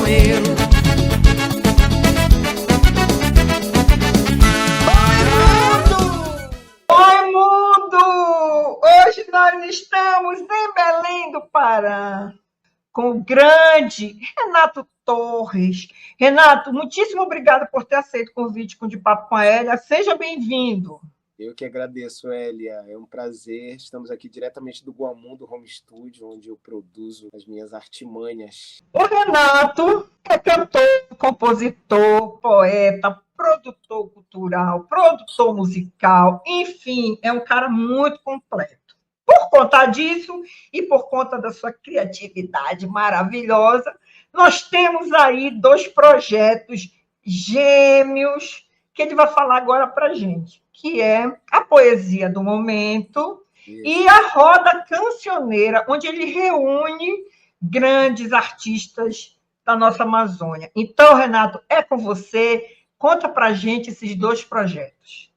cajueiro. Oi, mundo! Hoje nós estamos em Belém do Pará com o grande Renato Torres. Renato, muitíssimo obrigado por ter aceito o convite de Papo com a Hélia. Seja bem-vindo. Eu que agradeço, Hélia. É um prazer. Estamos aqui diretamente do Guamundo Home Studio, onde eu produzo as minhas artimanhas. O Renato é cantor, compositor, poeta, produtor cultural, produtor musical, enfim, é um cara muito completo. Por conta disso e por conta da sua criatividade maravilhosa, nós temos aí 2 projetos gêmeos que ele vai falar agora para a gente, que é a Poesia do Momento e a Roda Cancioneira, onde ele reúne grandes artistas da nossa Amazônia. Então, Renato, é com você. Conta para a gente esses 2 projetos.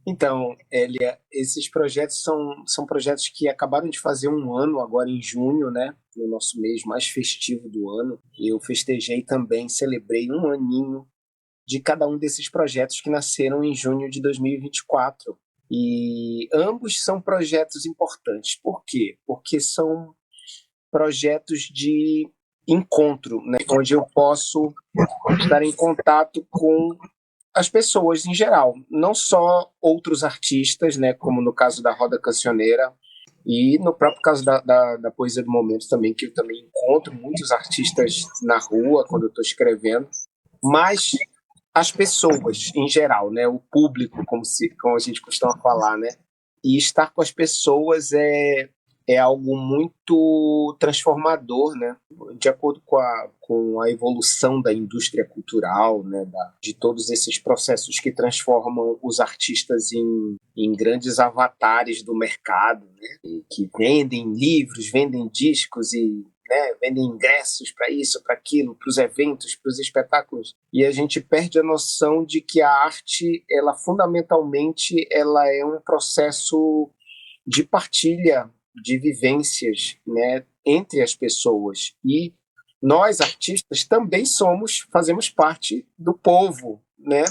Então, Hélia, esses projetos são projetos que acabaram de fazer 1 ano, agora em junho, né? No nosso mês mais festivo do ano. Eu festejei também, celebrei 1 aninho de cada um desses projetos que nasceram em junho de 2024. E ambos são projetos importantes. Por quê? Porque são projetos de encontro, né? Onde eu posso estar em contato com as pessoas em geral, não só outros artistas, né, como no caso da Roda Cancioneira e no próprio caso da Poesia do Momento também, que eu também encontro muitos artistas na rua quando eu estou escrevendo, mas as pessoas em geral, né, o público, como a gente costuma falar, né, e estar com as pessoas é algo muito transformador, né? De acordo com a evolução da indústria cultural, né? De todos esses processos que transformam os artistas em grandes avatares do mercado, né? Que vendem livros, vendem discos e, né, vendem ingressos para isso, para aquilo, para os eventos, para os espetáculos. E a gente perde a noção de que a arte, ela fundamentalmente, ela é um processo de partilha de vivências, né, entre as pessoas. E nós, artistas, também fazemos parte do povo, né?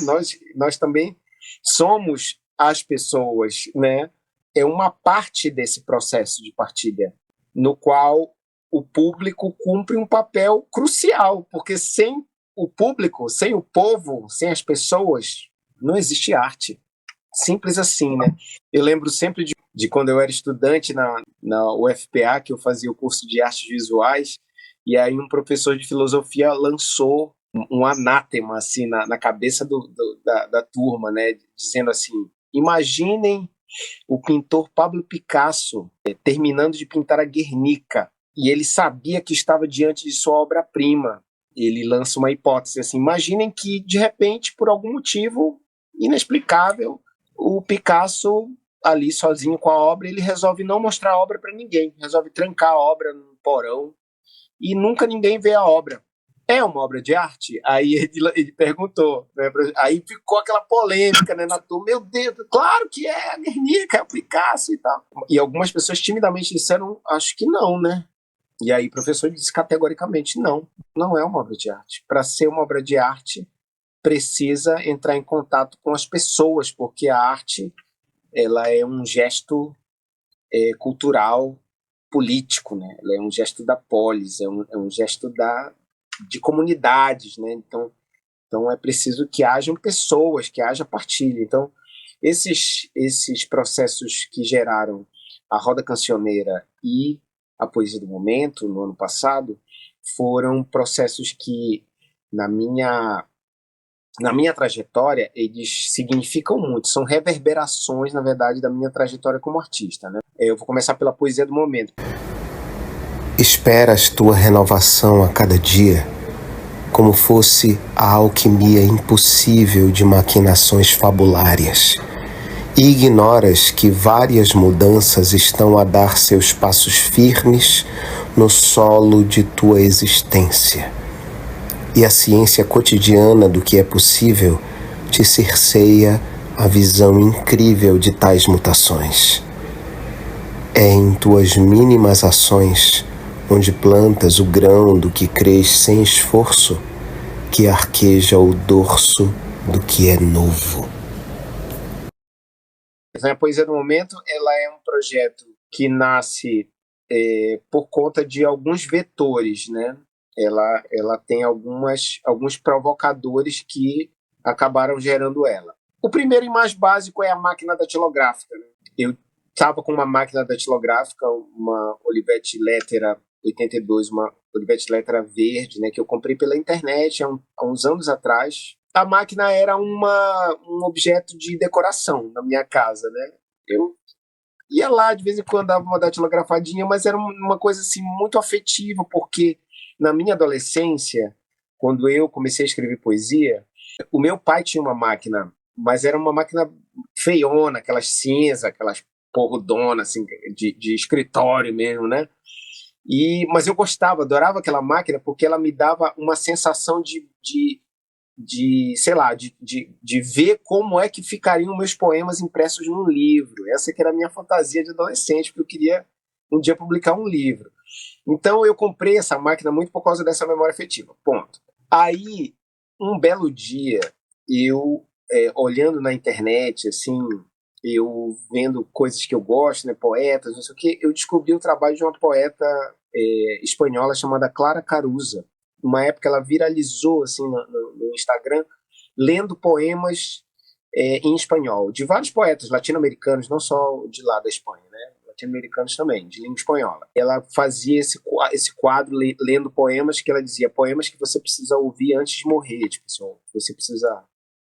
Nós também somos as pessoas, né? É uma parte desse processo de partilha, no qual o público cumpre um papel crucial, porque sem o público, sem o povo, sem as pessoas, não existe arte. Simples assim, né? Eu lembro sempre de quando eu era estudante na UFPA, que eu fazia o curso de artes visuais, e aí um professor de filosofia lançou um anátema assim, na cabeça da turma, né? Dizendo assim: imaginem o pintor Pablo Picasso terminando de pintar a Guernica, e ele sabia que estava diante de sua obra-prima. Ele lança uma hipótese assim: imaginem que, de repente, por algum motivo inexplicável, o Picasso, ali sozinho com a obra, ele resolve não mostrar a obra para ninguém, resolve trancar a obra num porão e nunca ninguém vê a obra. É uma obra de arte? Aí ele perguntou, né? Aí ficou aquela polêmica, né, na turma: meu Deus, claro que é a Guernica, é o Picasso e tal. E algumas pessoas timidamente disseram: acho que não, né? E aí o professor disse categoricamente: não é uma obra de arte. Para ser uma obra de arte, precisa entrar em contato com as pessoas, porque a arte, ela é um gesto cultural, político, né? Ela é um gesto da polis, é um gesto de comunidades, né? Então é preciso que hajam pessoas, que haja partilha. Então, esses processos que geraram a Roda Cancioneira e a Poesia do Momento, no ano passado, foram processos que, na minha trajetória, eles significam muito, são reverberações, na verdade, da minha trajetória como artista, né? Eu vou começar pela Poesia do Momento. Esperas tua renovação a cada dia, como fosse a alquimia impossível de maquinações fabulárias, e ignoras que várias mudanças estão a dar seus passos firmes no solo de tua existência. E a ciência cotidiana do que é possível te cerceia a visão incrível de tais mutações. É em tuas mínimas ações onde plantas o grão do que crês sem esforço, que arqueja o dorso do que é novo. A Poesia do Momento, ela é um projeto que nasce por conta de alguns vetores, né? Ela tem alguns provocadores que acabaram gerando ela. O primeiro e mais básico é a máquina datilográfica, né? Eu estava com uma máquina datilográfica, uma Olivetti Lettera 82, uma Olivetti Lettera verde, né, que eu comprei pela internet há uns anos atrás. A máquina era um objeto de decoração na minha casa, né? Eu ia lá, de vez em quando dava uma datilografadinha, mas era uma coisa assim muito afetiva, porque na minha adolescência, quando eu comecei a escrever poesia, o meu pai tinha uma máquina, mas era uma máquina feiona, aquelas cinza, aquelas porrudonas, assim, de escritório mesmo, né? Mas eu gostava, adorava aquela máquina, porque ela me dava uma sensação sei lá, de ver como é que ficariam meus poemas impressos num livro. Essa que era a minha fantasia de adolescente, porque eu queria um dia publicar um livro. Então eu comprei essa máquina muito por causa dessa memória afetiva, ponto. Aí, um belo dia, eu, olhando na internet, assim, eu vendo coisas que eu gosto, né, poetas, não sei o quê, eu descobri o trabalho de uma poeta espanhola chamada Clara Caruza. Uma época ela viralizou assim no Instagram, lendo poemas em espanhol, de vários poetas latino-americanos, não só de lá da Espanha, né? Latino-americanos também, de língua espanhola. Ela fazia esse quadro lendo poemas que ela dizia, poemas que você precisa ouvir antes de morrer, tipo assim, você precisa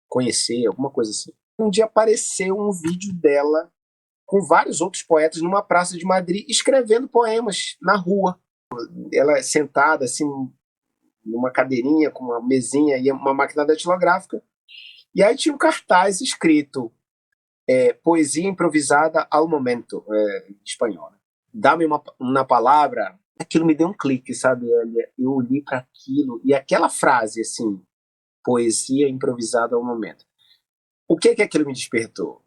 conhecer, alguma coisa assim. Um dia apareceu um vídeo dela com vários outros poetas numa praça de Madrid escrevendo poemas na rua. Ela sentada assim numa cadeirinha com uma mesinha e uma máquina datilográfica. E aí tinha um cartaz escrito poesia improvisada ao momento, em espanhol. Dá-me uma palavra. Aquilo me deu um clique, sabe? Eu olhei para aquilo e aquela frase assim, poesia improvisada ao momento. O que aquilo me despertou?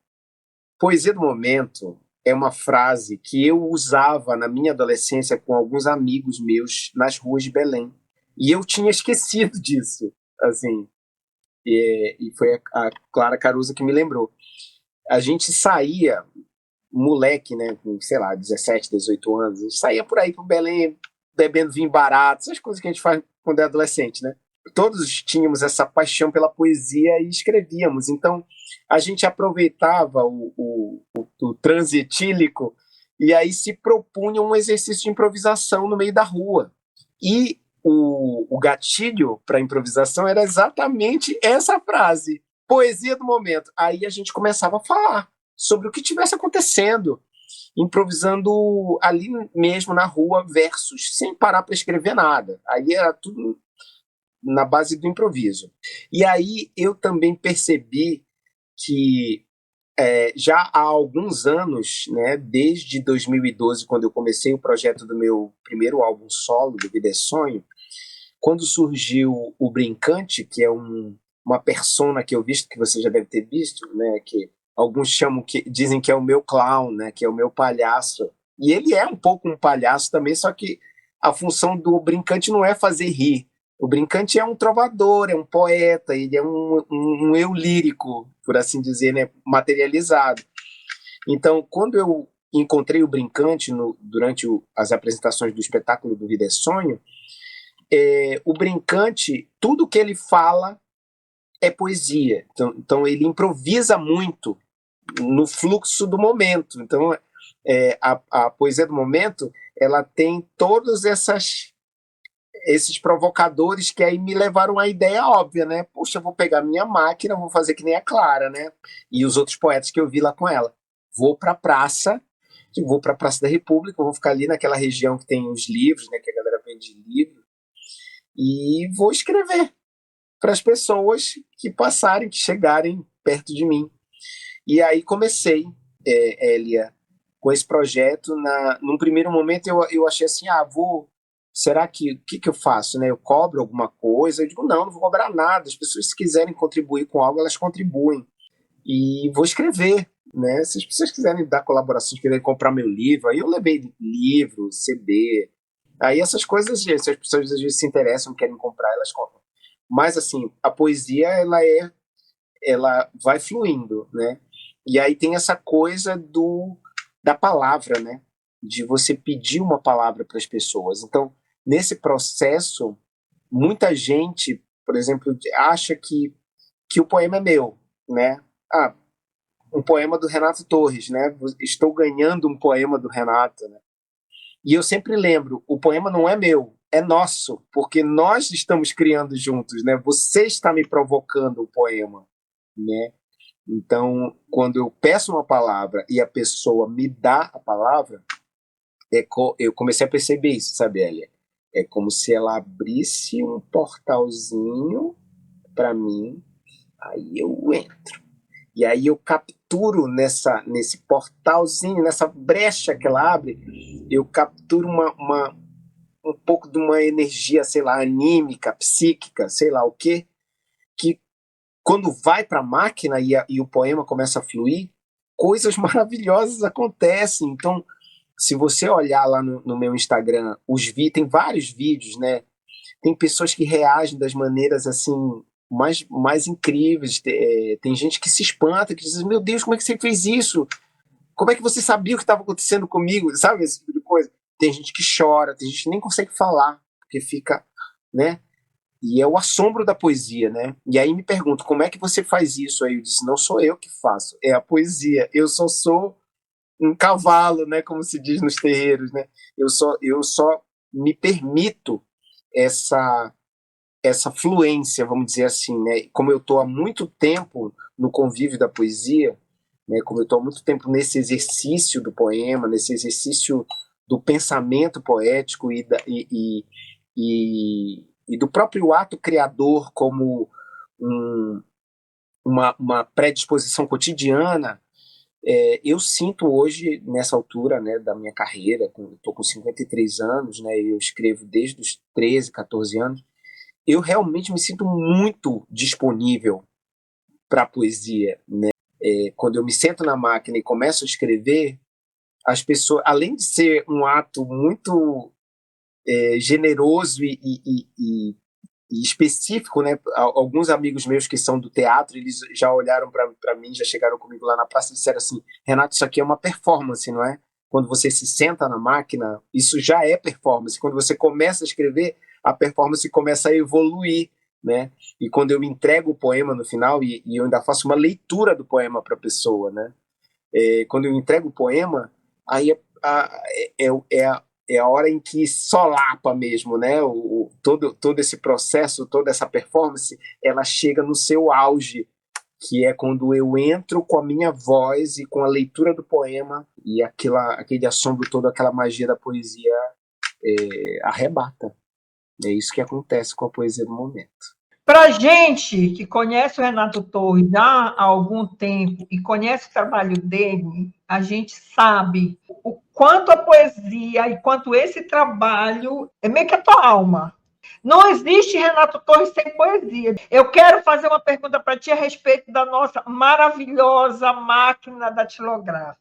Poesia do momento é uma frase que eu usava na minha adolescência com alguns amigos meus nas ruas de Belém. E eu tinha esquecido disso, assim. E foi a Clara Caruza que me lembrou. A gente saía, moleque, né, com, sei lá, 17, 18 anos, a gente saía por aí pro Belém bebendo vinho barato, essas coisas que a gente faz quando é adolescente, né? Todos tínhamos essa paixão pela poesia e escrevíamos. Então, a gente aproveitava o transe etílico e aí se propunha um exercício de improvisação no meio da rua. E o gatilho para a improvisação era exatamente essa frase, poesia do momento. Aí a gente começava a falar sobre o que estivesse acontecendo, improvisando ali mesmo na rua versos, sem parar para escrever nada. Aí era tudo na base do improviso. E aí eu também percebi que já há alguns anos, né, desde 2012, quando eu comecei o projeto do meu primeiro álbum solo, do Vida é Sonho, quando surgiu o Brincante, que é uma persona que eu visto, que você já deve ter visto, né, que alguns dizem que é o meu clown, né, que é o meu palhaço. E ele é um pouco um palhaço também, só que a função do Brincante não é fazer rir. O Brincante é um trovador, é um poeta, ele é um eu lírico, por assim dizer, né, materializado. Então, quando eu encontrei o Brincante durante as apresentações do espetáculo do Vida é Sonho, o Brincante, tudo que ele fala é poesia. Então ele improvisa muito no fluxo do momento. Então, a poesia do momento, ela tem todos esses provocadores que aí me levaram à ideia óbvia, né? Puxa, eu vou pegar minha máquina, vou fazer que nem a Clara, né? E os outros poetas que eu vi lá com ela. Vou para a Praça da República, vou ficar ali naquela região que tem os livros, né? Que a galera vende livro. E vou escrever para as pessoas que passarem, que chegarem perto de mim. E aí comecei, Elia, com esse projeto. Num primeiro momento eu achei assim, será que o que eu faço, né? Eu cobro alguma coisa? Eu digo, não vou cobrar nada. As pessoas, se quiserem contribuir com algo, elas contribuem. E vou escrever, né? Se as pessoas quiserem dar colaborações, quiserem comprar meu livro, aí eu levei livro, CD, Aí essas coisas, se as pessoas às vezes se interessam, querem comprar, elas compram. Mas assim, a poesia ela vai fluindo, né? E aí tem essa coisa da palavra, né? De você pedir uma palavra para as pessoas. Então, nesse processo, muita gente, por exemplo, acha que o poema é meu, né? Ah, um poema do Renato Torres, né? Estou ganhando um poema do Renato, né? E eu sempre lembro, o poema não é meu, é nosso, porque nós estamos criando juntos, né? Você está me provocando o poema, né? Então, quando eu peço uma palavra e a pessoa me dá a palavra, eu comecei a perceber isso, sabe, Elia? É como se ela abrisse um portalzinho para mim, aí eu entro. E aí eu capturo nesse portalzinho, nessa brecha que ela abre, eu capturo um pouco de uma energia, sei lá, anímica, psíquica, sei lá o quê, que quando vai para a máquina e o poema começa a fluir, coisas maravilhosas acontecem. Então, se você olhar lá no meu Instagram, tem vários vídeos, né? Tem pessoas que reagem das maneiras assim mais incríveis. Tem gente que se espanta, que diz: Meu Deus, como é que você fez isso? Como é que você sabia o que estava acontecendo comigo? Sabe esse tipo de coisa? Tem gente que chora, tem gente que nem consegue falar, porque fica, né? E é o assombro da poesia, né? E aí me pergunto, como é que você faz isso? Aí eu disse, não sou eu que faço, é a poesia. Eu só sou um cavalo, né? Como se diz nos terreiros, né? Eu só me permito essa essa fluência, vamos dizer assim, né? Como eu estou há muito tempo no convívio da poesia, né? Como eu estou há muito tempo nesse exercício do poema, nesse exercício do pensamento poético e do próprio ato criador como um, uma predisposição cotidiana, eu sinto hoje, nessa altura, né, da minha carreira, estou com 53 anos, né, eu escrevo desde os 13, 14 anos, eu realmente me sinto muito disponível para a poesia. Né? Quando eu me sento na máquina e começo a escrever, as pessoas, além de ser um ato muito generoso e específico, né? Alguns amigos meus que são do teatro, eles já olharam para mim, já chegaram comigo lá na praça e disseram assim: Renato, isso aqui é uma performance, não é? Quando você se senta na máquina, isso já é performance. Quando você começa a escrever, a performance começa a evoluir, né? E quando eu entrego o poema no final, e eu ainda faço uma leitura do poema para a pessoa, né? Quando eu entrego o poema, aí é a hora em que solapa mesmo, né? Todo esse processo, toda essa performance, ela chega no seu auge, que é quando eu entro com a minha voz e com a leitura do poema e aquele assombro todo, aquela magia da poesia arrebata. É isso que acontece com a poesia do momento. Para gente que conhece o Renato Torres já há algum tempo e conhece o trabalho dele, a gente sabe o quanto a poesia e quanto esse trabalho é meio que a tua alma. Não existe Renato Torres sem poesia. Eu quero fazer uma pergunta para ti a respeito da nossa maravilhosa máquina datilográfica,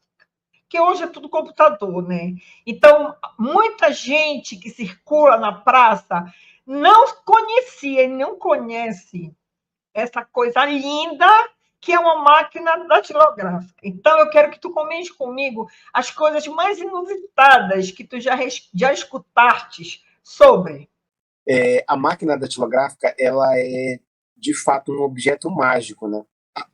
que hoje é tudo computador, né? Então, muita gente que circula na praça não conhecia e não conhece essa coisa linda que é uma máquina datilográfica. Então, eu quero que tu comente comigo as coisas mais inusitadas que tu já escutaste sobre. A máquina datilográfica, ela é de fato um objeto mágico, né?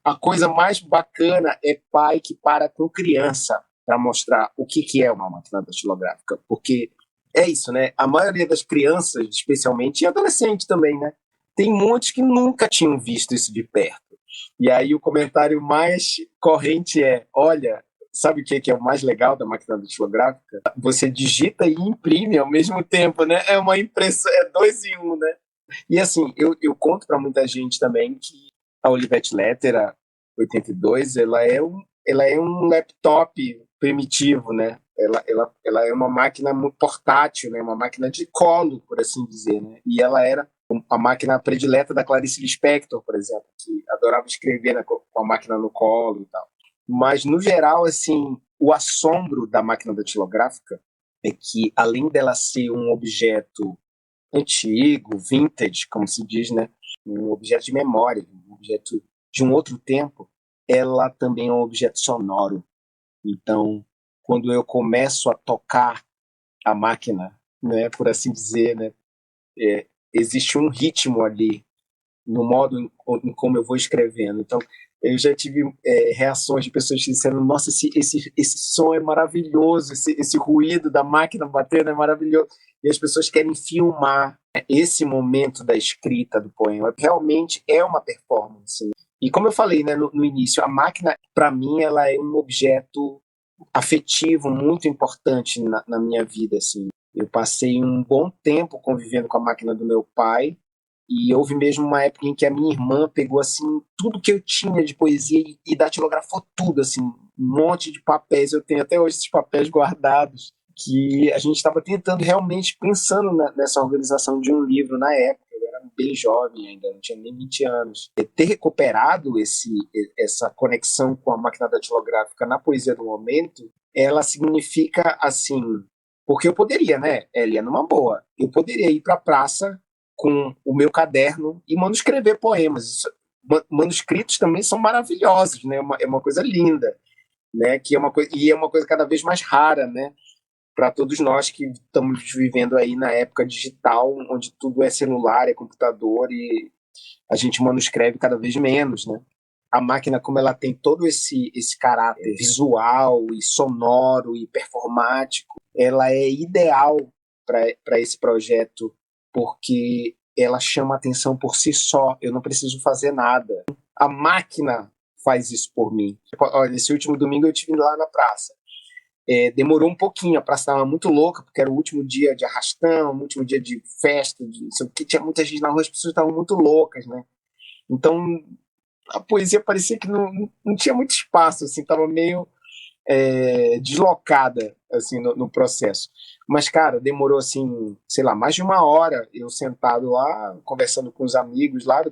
A coisa mais bacana é pai que para com criança para mostrar o que é uma máquina datilográfica, porque é isso, né? A maioria das crianças, especialmente, e adolescentes também, né? Tem muitos que nunca tinham visto isso de perto. E aí o comentário mais corrente é: olha, sabe o que é o mais legal da máquina datilográfica? Você digita e imprime ao mesmo tempo, né? É uma impressão, é dois em um, né? E assim, eu conto para muita gente também que a Olivetti Lettera 82, ela é um laptop primitivo, né? Ela é uma máquina portátil, né? Uma máquina de colo, por assim dizer, né? E ela era a máquina predileta da Clarice Lispector, por exemplo, que adorava escrever, né, com a máquina no colo e tal. Mas, no geral, assim, o assombro da máquina datilográfica é que, além dela ser um objeto antigo, vintage, como se diz, né? Um objeto de memória, um objeto de um outro tempo, ela também é um objeto sonoro. Então, quando eu começo a tocar a máquina, né, por assim dizer, né, existe um ritmo ali no modo em como eu vou escrevendo. Então, eu já tive reações de pessoas dizendo: nossa, esse som é maravilhoso, esse ruído da máquina batendo é maravilhoso. E as pessoas querem filmar esse momento da escrita do poema. Realmente é uma performance, né? E como eu falei, né, no início, a máquina, para mim, ela é um objeto afetivo muito importante na minha vida, assim. Eu passei um bom tempo convivendo com a máquina do meu pai, e houve mesmo uma época em que a minha irmã pegou assim tudo que eu tinha de poesia e datilografou tudo, assim, um monte de papéis. Eu tenho até hoje esses papéis guardados, que a gente estava tentando realmente pensando nessa organização de um livro na época. Eu era bem jovem ainda, não tinha nem 20 anos. Ter recuperado essa conexão com a máquina datilográfica na poesia do momento, ela significa assim, porque eu poderia, né, Elia, numa boa, eu poderia ir para a praça com o meu caderno e manuscrever poemas. Manuscritos também são maravilhosos, né? É uma coisa linda, né? Que é uma coisa, e é uma coisa cada vez mais rara, né? Para todos nós que estamos vivendo aí na época digital, onde tudo é celular, é computador, e a gente manuscreve cada vez menos, né? A máquina, como ela tem todo esse caráter visual e sonoro e performático, ela é ideal para esse projeto, porque ela chama atenção por si só. Eu não preciso fazer nada. A máquina faz isso por mim. Olha, esse último domingo eu estive lá na praça. Demorou um pouquinho, a praça estava muito louca, porque era o último dia de arrastão, o último dia de festa, não sei o que, tinha muita gente na rua, as pessoas estavam muito loucas, né? Então, a poesia parecia que não tinha muito espaço, assim, estava meio deslocada, assim, no processo. Mas, cara, demorou, assim, sei lá, mais de uma hora eu sentado lá, conversando com os amigos lá,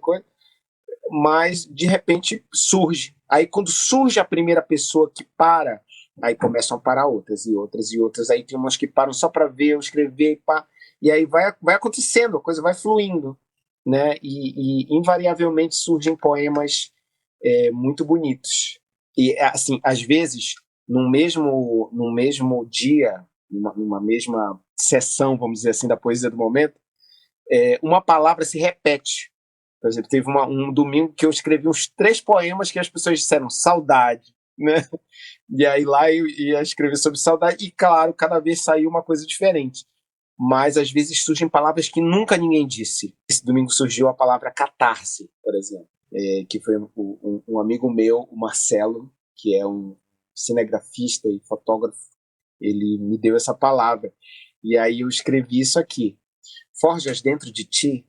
mas, de repente, surge. Aí, quando surge a primeira pessoa que para, aí começam a parar outras e outras e outras. Aí tem umas que param só para ver, eu escrever e pá. E aí vai acontecendo, a coisa vai fluindo, né? E invariavelmente surgem poemas muito bonitos. E, assim, às vezes, num mesmo dia, numa mesma sessão, vamos dizer assim, da poesia do momento, uma palavra se repete. Por exemplo, teve um domingo que eu escrevi uns 3 poemas que as pessoas disseram saudade, né? E aí lá eu ia escrever sobre saudade e, claro, cada vez saiu uma coisa diferente. Mas às vezes surgem palavras que nunca ninguém disse. Esse domingo surgiu a palavra catarse, por exemplo, que foi um amigo meu, o Marcelo, que é um cinegrafista e fotógrafo. Ele me deu essa palavra. E aí eu escrevi isso aqui. Forjas dentro de ti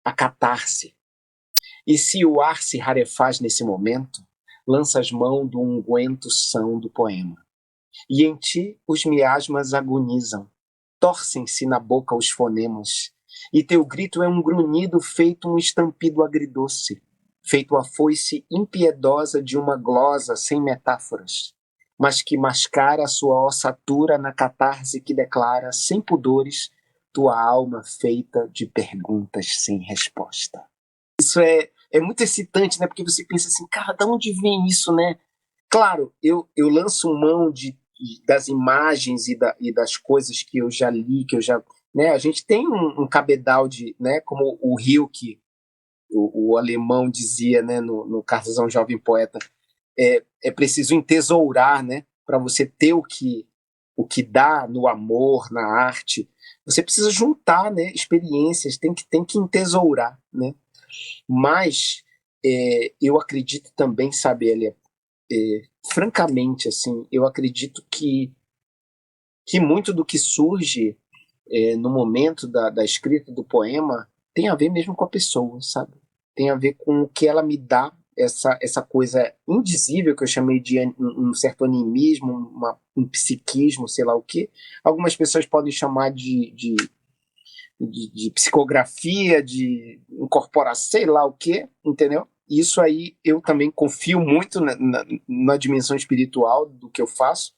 a catarse. E se o ar se rarefaz nesse momento, lanças mão do unguento são do poema. E em ti os miasmas agonizam, torcem-se na boca os fonemas, e teu grito é um grunhido feito um estampido agridoce, feito a foice impiedosa de uma glosa sem metáforas, mas que mascara a sua ossatura na catarse que declara, sem pudores, tua alma feita de perguntas sem resposta. Isso é muito excitante, né? Porque você pensa assim, cara, de onde vem isso, né? Claro, eu lanço mão das imagens e das coisas que eu já li, que eu já... Né? A gente tem um cabedal de... Né? Como o Rilke, o alemão, dizia, né? No Cartazão Jovem Poeta, é preciso entesourar, né? Para você ter o que dá no amor, na arte. Você precisa juntar, né? Experiências, tem que entesourar, né? Mas eu acredito também, sabe, Elia, francamente, assim, eu acredito que muito do que surge no momento da escrita do poema tem a ver mesmo com a pessoa, sabe? Tem a ver com o que ela me dá, essa coisa indizível que eu chamei de um certo animismo, um psiquismo, sei lá o quê. Algumas pessoas podem chamar de psicografia, de incorporação, sei lá o quê, entendeu? Isso aí eu também confio muito na dimensão espiritual do que eu faço,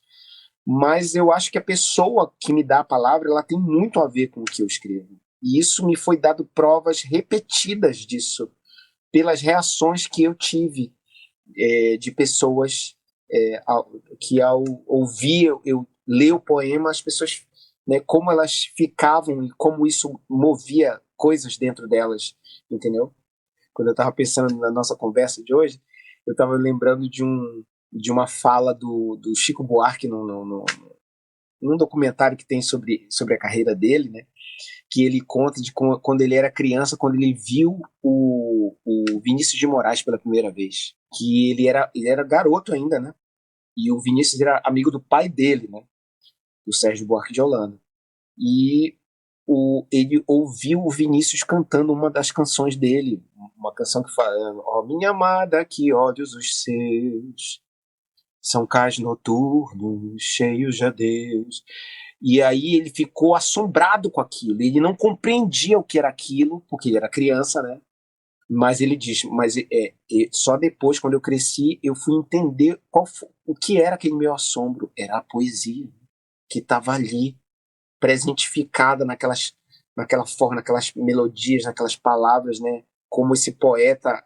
mas eu acho que a pessoa que me dá a palavra, ela tem muito a ver com o que eu escrevo. E isso me foi dado provas repetidas disso, pelas reações que eu tive de pessoas que ao ouvir eu ler o poema, as pessoas, né, como elas ficavam e como isso movia coisas dentro delas, entendeu? Quando eu estava pensando na nossa conversa de hoje, eu estava lembrando de uma fala do Chico Buarque num documentário que tem sobre a carreira dele, né? Que ele conta de quando ele era criança, quando ele viu o Vinícius de Moraes pela primeira vez. Que ele era garoto ainda, né? E o Vinícius era amigo do pai dele, né? Do Sérgio Buarque de Holanda. E ele ouviu o Vinícius cantando uma das canções dele, uma canção que fala: ó, minha amada, que olhos os seus, são cais noturnos, cheios de adeus. E aí ele ficou assombrado com aquilo, ele não compreendia o que era aquilo, porque ele era criança, né? Mas ele diz, só depois, quando eu cresci, eu fui entender o que era aquele meu assombro. Era a poesia que estava ali, presentificada naquela forma, naquelas melodias, naquelas palavras, né? Como esse poeta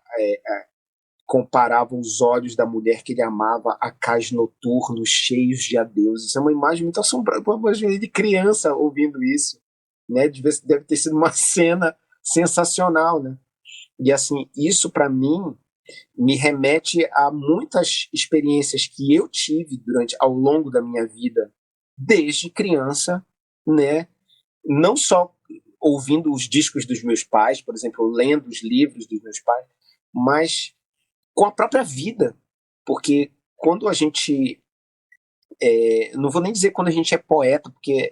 comparava os olhos da mulher que ele amava a cais noturnos cheios de adeus. Isso é uma imagem muito assombrada. Imagina de criança ouvindo isso, né? Deve ter sido uma cena sensacional, né? E assim, isso para mim me remete a muitas experiências que eu tive ao longo da minha vida, desde criança, né? Não só ouvindo os discos dos meus pais, por exemplo, lendo os livros dos meus pais, mas com a própria vida. Porque quando a gente... não vou nem dizer quando a gente é poeta, porque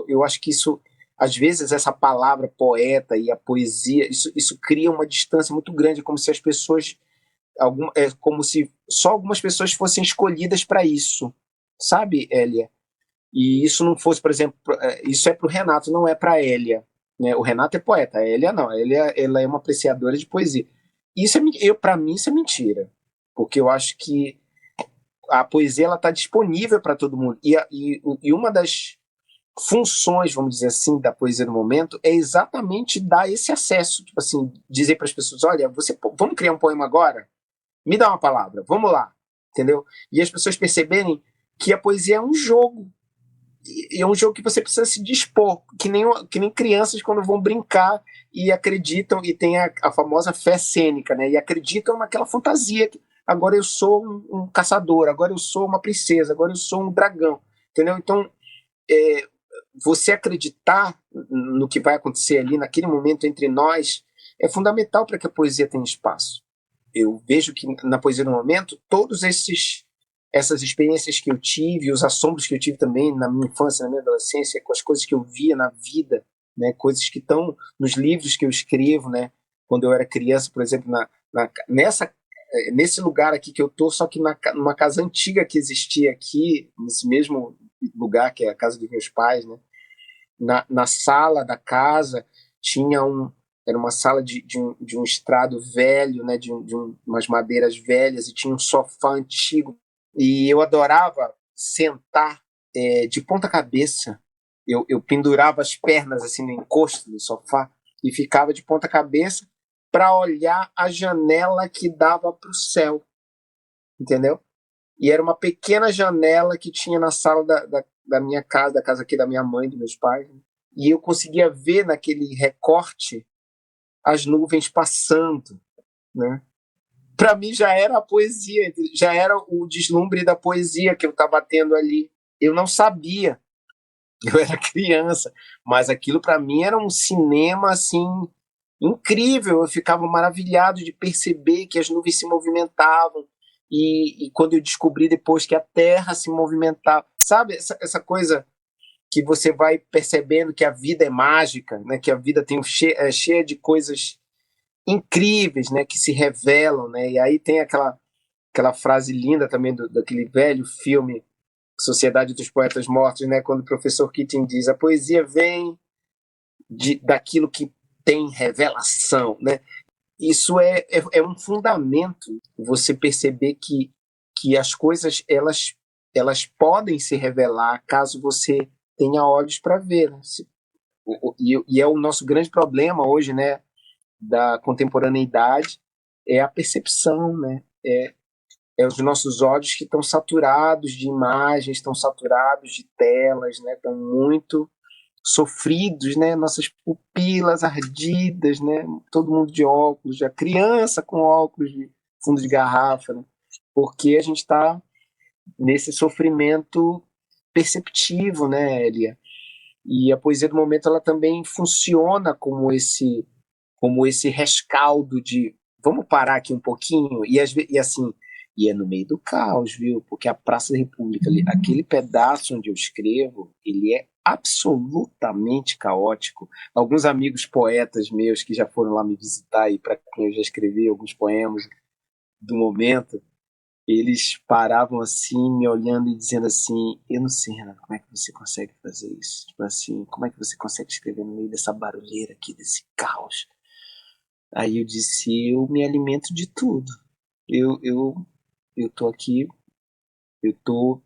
eu acho que isso... Às vezes essa palavra poeta e a poesia, isso cria uma distância muito grande, como se as pessoas... como se só algumas pessoas fossem escolhidas para isso. Sabe, Hélia? E isso não fosse, por exemplo... Isso é para o Renato, não é para a Hélia. Né? O Renato é poeta, a Hélia não. Ela é uma apreciadora de poesia. Isso para mim, isso é mentira. Porque eu acho que a poesia está disponível para todo mundo. E uma das funções, vamos dizer assim, da poesia no momento é exatamente dar esse acesso, tipo assim, dizer para as pessoas: olha, vamos criar um poema agora? Me dá uma palavra, vamos lá, entendeu? E as pessoas perceberem que a poesia é um jogo, e é um jogo que você precisa se dispor, que nem crianças quando vão brincar e acreditam, e tem a famosa fé cênica, né? E acreditam naquela fantasia que agora eu sou um caçador, agora eu sou uma princesa, agora eu sou um dragão, entendeu? Então, você acreditar no que vai acontecer ali naquele momento entre nós é fundamental para que a poesia tenha espaço. Eu vejo que na poesia no momento, todos essas experiências que eu tive, os assombros que eu tive também na minha infância, na minha adolescência, com as coisas que eu via na vida, né, coisas que estão nos livros que eu escrevo, né, quando eu era criança, por exemplo, nesse lugar aqui que eu estou, só que numa casa antiga que existia aqui, nesse mesmo lugar que é a casa dos meus pais, né, na sala da casa era uma sala de um estrado velho, né, de umas madeiras velhas, e tinha um sofá antigo, e eu adorava sentar de ponta cabeça. Eu pendurava as pernas assim no encosto do sofá e ficava de ponta cabeça para olhar a janela que dava para o céu, entendeu? E era uma pequena janela que tinha na sala da minha casa, da casa aqui da minha mãe, dos meus pais, e eu conseguia ver naquele recorte as nuvens passando, né? Para mim já era a poesia, já era o deslumbre da poesia que eu estava tendo ali. Eu não sabia, eu era criança, mas aquilo para mim era um cinema assim incrível. Eu ficava maravilhado de perceber que as nuvens se movimentavam, e quando eu descobri depois que a Terra se movimentava, sabe, essa coisa que você vai percebendo que a vida é mágica, né? Que a vida é cheia de coisas incríveis, né? Que se revelam, né? E aí tem aquela frase linda também daquele velho filme Sociedade dos Poetas Mortos, né? Quando o professor Keating diz: a poesia vem daquilo que tem revelação, né? Isso é um fundamento, você perceber que as coisas, elas elas podem se revelar caso você tenha olhos para ver, né? E é o nosso grande problema hoje, né, da contemporaneidade, é a percepção, né? É os nossos olhos que estão saturados de imagens, estão saturados de telas, né? Estão muito sofridos, né? Nossas pupilas ardidas, né? Todo mundo de óculos, a criança com óculos de fundo de garrafa, né? Porque a gente está nesse sofrimento perceptivo, né, Elia? E a poesia do momento ela também funciona como esse rescaldo de vamos parar aqui um pouquinho e assim e é no meio do caos, viu? Porque a Praça da República, ali, aquele pedaço onde eu escrevo, ele é absolutamente caótico. Alguns amigos poetas meus que já foram lá me visitar e para quem eu já escrevi alguns poemas do momento, eles paravam assim, me olhando e dizendo assim: eu não sei, Renato, como é que você consegue fazer isso? Tipo assim, como é que você consegue escrever no meio dessa barulheira aqui, desse caos? Aí eu disse: eu me alimento de tudo. Eu tô aqui, eu tô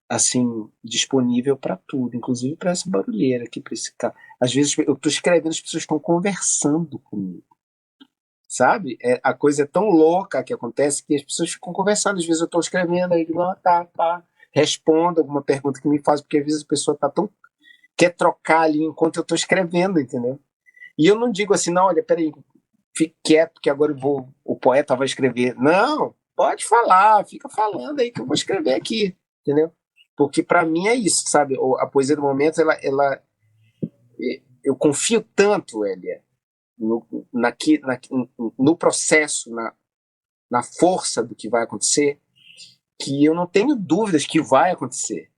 assim disponível para tudo, inclusive para essa barulheira aqui, para esse caos. Às vezes eu tô escrevendo, as pessoas estão conversando comigo. Sabe? A coisa é tão louca que acontece que as pessoas ficam conversando. Às vezes eu estou escrevendo, aí eu digo, tá. Respondo alguma pergunta que me faz, porque às vezes a pessoa tá tão. Quer trocar ali enquanto eu estou escrevendo, entendeu? E eu não digo assim, não, olha, peraí, fique quieto, que agora o poeta vai escrever. Não, pode falar, fica falando aí que eu vou escrever aqui, entendeu? Porque para mim é isso, sabe? A poesia do momento, eu confio tanto, Elia, no processo, na força do que vai acontecer, que eu não tenho dúvidas que vai acontecer.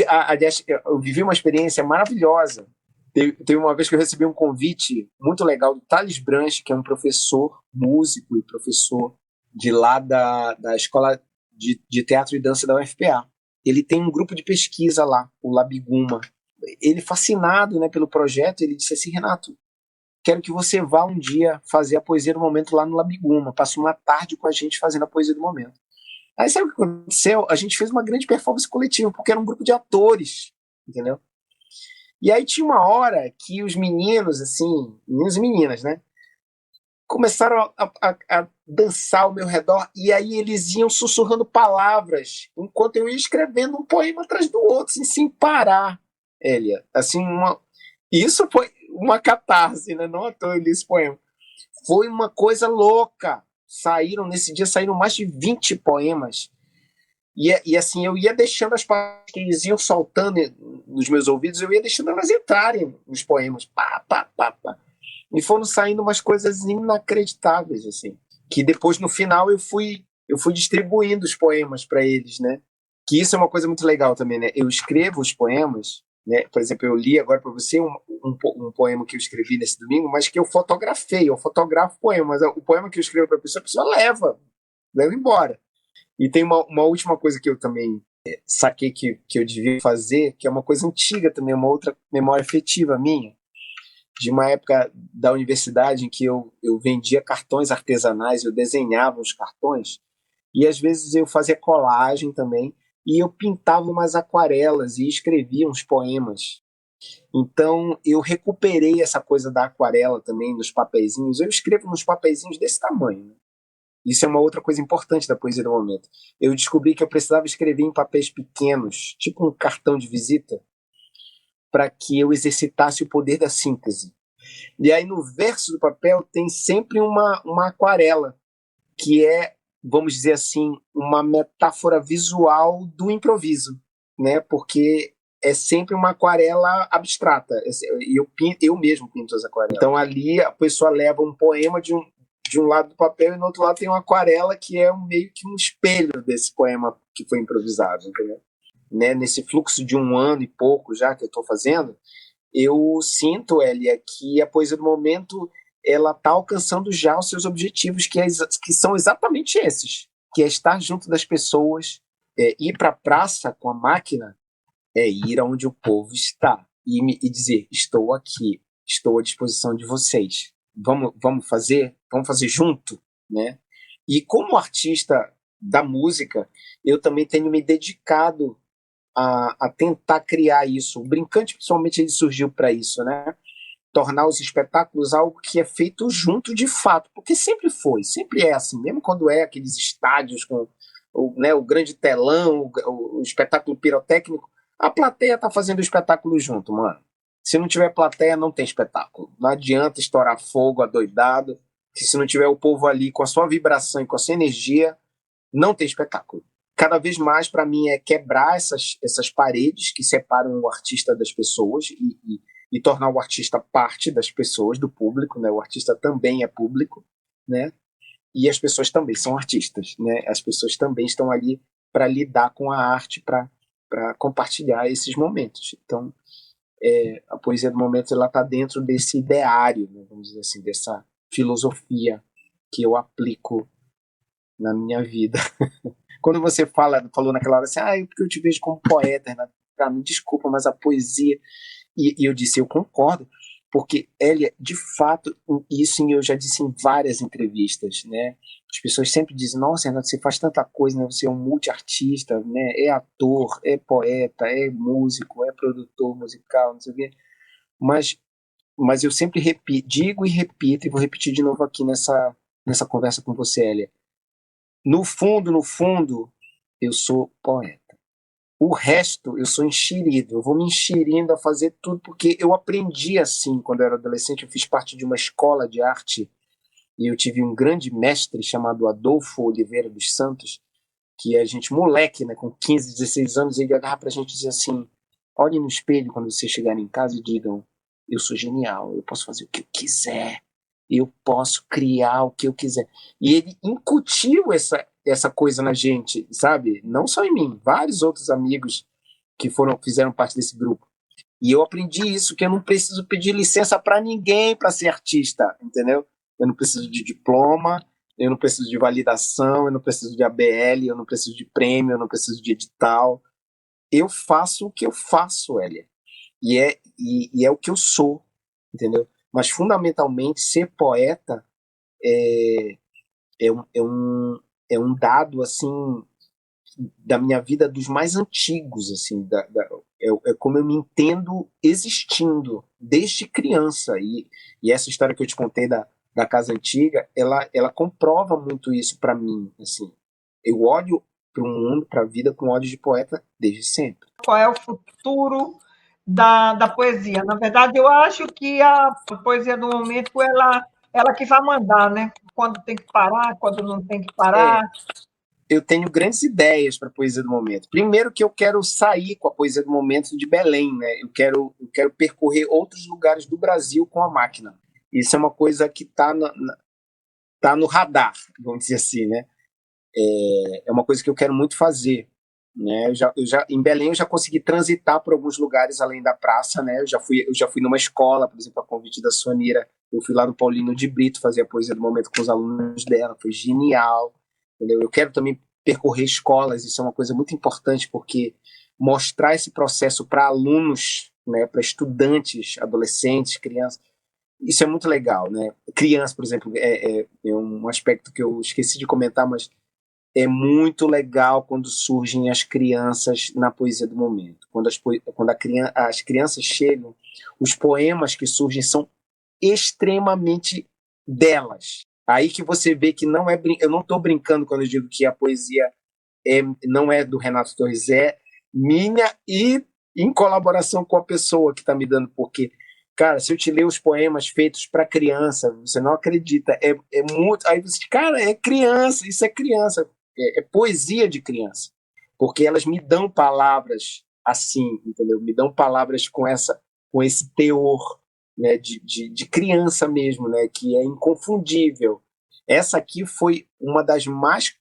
Aliás, eu vivi uma experiência maravilhosa. Teve uma vez que eu recebi um convite muito legal do Thales Branche, que é um professor, músico e professor de lá da Escola de Teatro e Dança da UFPA. Ele tem um grupo de pesquisa lá, o Labiguma. Ele fascinado, né, pelo projeto, ele disse assim: Renato, quero que você vá um dia fazer a poesia do momento lá no Labiguma. Passe uma tarde com a gente fazendo a poesia do momento. Aí sabe o que aconteceu? A gente fez uma grande performance coletiva, porque era um grupo de atores, entendeu? E aí tinha uma hora que os meninos, assim, meninos e meninas, né? Começaram a dançar ao meu redor, e aí eles iam sussurrando palavras, enquanto eu ia escrevendo um poema atrás do outro, assim, sem parar, Elia. Assim, isso foi uma catarse, né? Não à toa eu li esse poema. Foi uma coisa louca. Nesse dia saíram mais de 20 poemas. E assim, eu ia deixando as palavras que eles iam soltando nos meus ouvidos, eu ia deixando elas entrarem nos poemas. Pá. E foram saindo umas coisas inacreditáveis, assim. Que depois, no final, eu fui distribuindo os poemas para eles, né? Que isso é uma coisa muito legal também, né? Eu escrevo os poemas, né? Por exemplo, eu li agora para você um poema que eu escrevi nesse domingo, mas que eu fotografei, eu fotografo o poema, mas o poema que eu escrevo para a pessoa leva embora. E tem uma última coisa que eu também saquei que eu devia fazer, que é uma coisa antiga também, uma outra memória afetiva minha, de uma época da universidade em que eu vendia cartões artesanais, eu desenhava os cartões, e às vezes eu fazia colagem também, e eu pintava umas aquarelas e escrevia uns poemas. Então eu recuperei essa coisa da aquarela também nos papeizinhos. Eu escrevo nos papeizinhos desse tamanho, né? Isso é uma outra coisa importante da poesia do momento. Eu descobri que eu precisava escrever em papéis pequenos, tipo um cartão de visita, para que eu exercitasse o poder da síntese. E aí no verso do papel tem sempre uma aquarela, que é, vamos dizer assim, uma metáfora visual do improviso, né? Porque é sempre uma aquarela abstrata. E eu mesmo pinto as aquarelas. Então ali a pessoa leva um poema de um lado do papel e no outro lado tem uma aquarela que é meio que um espelho desse poema que foi improvisado, entendeu? Né? Nesse fluxo de 1 ano e pouco já que eu estou fazendo, eu sinto, Elia, que a poesia do momento ela está alcançando já os seus objetivos, que são exatamente esses, que é estar junto das pessoas, ir para a praça com a máquina, ir aonde o povo está e dizer: estou aqui, estou à disposição de vocês. Vamos fazer junto, né? E como artista da música, eu também tenho me dedicado a tentar criar isso. O Brincante, principalmente, ele surgiu para isso, né? Tornar os espetáculos algo que é feito junto de fato, porque sempre é assim, mesmo quando é aqueles estádios com o grande telão, o espetáculo pirotécnico, a plateia tá fazendo o espetáculo junto, mano. Se não tiver plateia, não tem espetáculo. Não adianta estourar fogo adoidado, que se não tiver o povo ali com a sua vibração e com a sua energia, não tem espetáculo. Cada vez mais, para mim, é quebrar essas paredes que separam o artista das pessoas e tornar o artista parte das pessoas, do público, né? O artista também é público, né? E as pessoas também são artistas, né? As pessoas também estão ali para lidar com a arte, para compartilhar esses momentos. Então, a poesia do momento ela está dentro desse ideário, né? Vamos dizer assim, dessa filosofia que eu aplico na minha vida. Quando você falou naquela hora assim, porque eu te vejo como poeta, Renato. Me desculpa, mas a poesia... E eu disse, eu concordo, porque Elia, de fato, isso eu já disse em várias entrevistas, né? As pessoas sempre dizem, nossa, Renato, você faz tanta coisa, né? Você é um multiartista, né? É ator, é poeta, é músico, é produtor musical, não sei o quê. Mas eu sempre digo e repito, e vou repetir de novo aqui nessa conversa com você, Elia. No fundo, eu sou poeta. O resto, eu sou enxerido. Eu vou me enxerindo a fazer tudo, porque eu aprendi assim quando eu era adolescente. Eu fiz parte de uma escola de arte e eu tive um grande mestre chamado Adolfo Oliveira dos Santos, que a gente, moleque, né, com 15, 16 anos, ele agarra pra gente e dizer assim, olhem no espelho quando vocês chegarem em casa e digam, eu sou genial, eu posso fazer o que eu quiser, eu posso criar o que eu quiser. E ele incutiu essa coisa na gente, sabe? Não só em mim, vários outros amigos que fizeram parte desse grupo. E eu aprendi isso, que eu não preciso pedir licença para ninguém para ser artista, entendeu? Eu não preciso de diploma, eu não preciso de validação, eu não preciso de ABL, eu não preciso de prêmio, eu não preciso de edital. Eu faço o que eu faço, Elia. E é o que eu sou, entendeu? Mas, fundamentalmente, ser poeta é um dado, assim, da minha vida dos mais antigos, assim, é como eu me entendo existindo desde criança. E essa história que eu te contei da casa antiga, ela comprova muito isso para mim. Assim, eu olho para o mundo, para a vida, com olhos de poeta desde sempre. Qual é o futuro da poesia? Na verdade, eu acho que a poesia do momento ela que vai mandar, né? Quando tem que parar, quando não tem que parar. Eu tenho grandes ideias para a poesia do momento. Primeiro que eu quero sair com a poesia do momento de Belém, né? Eu quero percorrer outros lugares do Brasil com a máquina. Isso é uma coisa que está no radar, vamos dizer assim, né? É uma coisa que eu quero muito fazer, né? Em Belém eu já consegui transitar por alguns lugares além da praça, né? Eu já fui numa escola, por exemplo, a convite da Sonira. Eu fui lá no Paulino de Brito fazer a poesia do momento com os alunos dela, foi genial. Entendeu? Eu quero também percorrer escolas, isso é uma coisa muito importante, porque mostrar esse processo para alunos, né, para estudantes, adolescentes, crianças, isso é muito legal, né? Criança, por exemplo, é um aspecto que eu esqueci de comentar, mas é muito legal quando surgem as crianças na poesia do momento. Quando as crianças chegam, os poemas que surgem são extremamente delas. Aí que você vê que não é... Eu não estou brincando quando eu digo que a poesia não é do Renato Torres, é minha e em colaboração com a pessoa que está me dando, porque, cara, se eu te ler os poemas feitos para criança, você não acredita, é muito... Aí você, cara, é criança, isso é criança, é poesia de criança, porque elas me dão palavras assim, entendeu? Me dão palavras com esse teor, né, de criança mesmo, né, que é inconfundível. Essa aqui foi uma das mais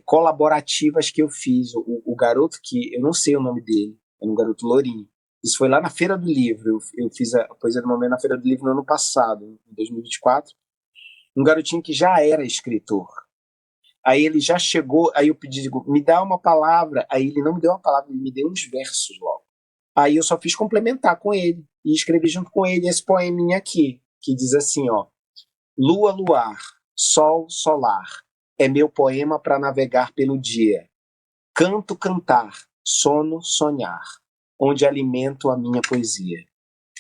colaborativas que eu fiz. O garoto que, eu não sei o nome dele, era um garoto lourinho. Isso foi lá na Feira do Livro. Eu fiz a poesia do momento na Feira do Livro no ano passado, em 2024. Um garotinho que já era escritor. Aí ele já chegou, aí eu pedi, digo, me dá uma palavra. Aí ele não me deu uma palavra, ele me deu uns versos logo. Aí eu só fiz complementar com ele e escrevi junto com ele esse poeminha aqui, que diz assim, ó: lua, luar, sol, solar, é meu poema para navegar pelo dia. Canto, cantar, sono, sonhar, onde alimento a minha poesia.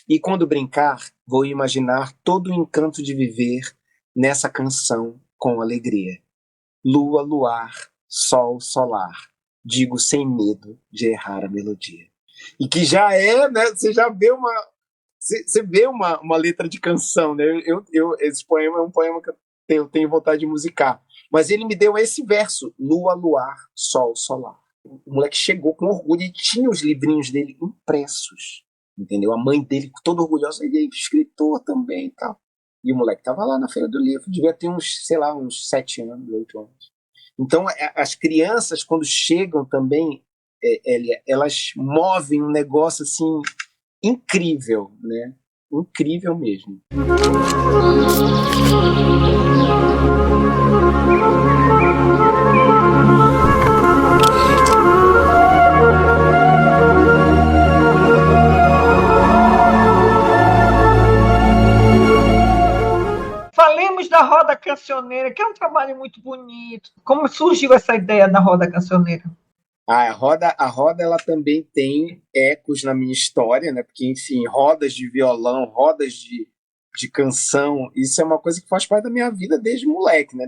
E quando brincar, vou imaginar todo o encanto de viver nessa canção com alegria. Lua, luar, sol, solar, digo sem medo de errar a melodia. E que já é, né? Você já vê você vê uma letra de canção, né? Esse poema é um poema que eu tenho vontade de musicar. Mas ele me deu esse verso: lua, luar, sol, solar. O moleque chegou com orgulho e tinha os livrinhos dele impressos, entendeu? A mãe dele toda orgulhosa, ele é escritor também e tal. E o moleque tava lá na Feira do Livro, devia ter uns, sei lá, uns 7 anos, 8 anos. Então, as crianças, quando chegam também, elas movem um negócio assim incrível, né? Incrível mesmo. Falemos da roda cancioneira, que é um trabalho muito bonito. Como surgiu essa ideia da roda cancioneira? A roda ela também tem ecos na minha história, né? Porque, enfim, rodas de violão, rodas de canção, isso é uma coisa que faz parte da minha vida desde moleque, né?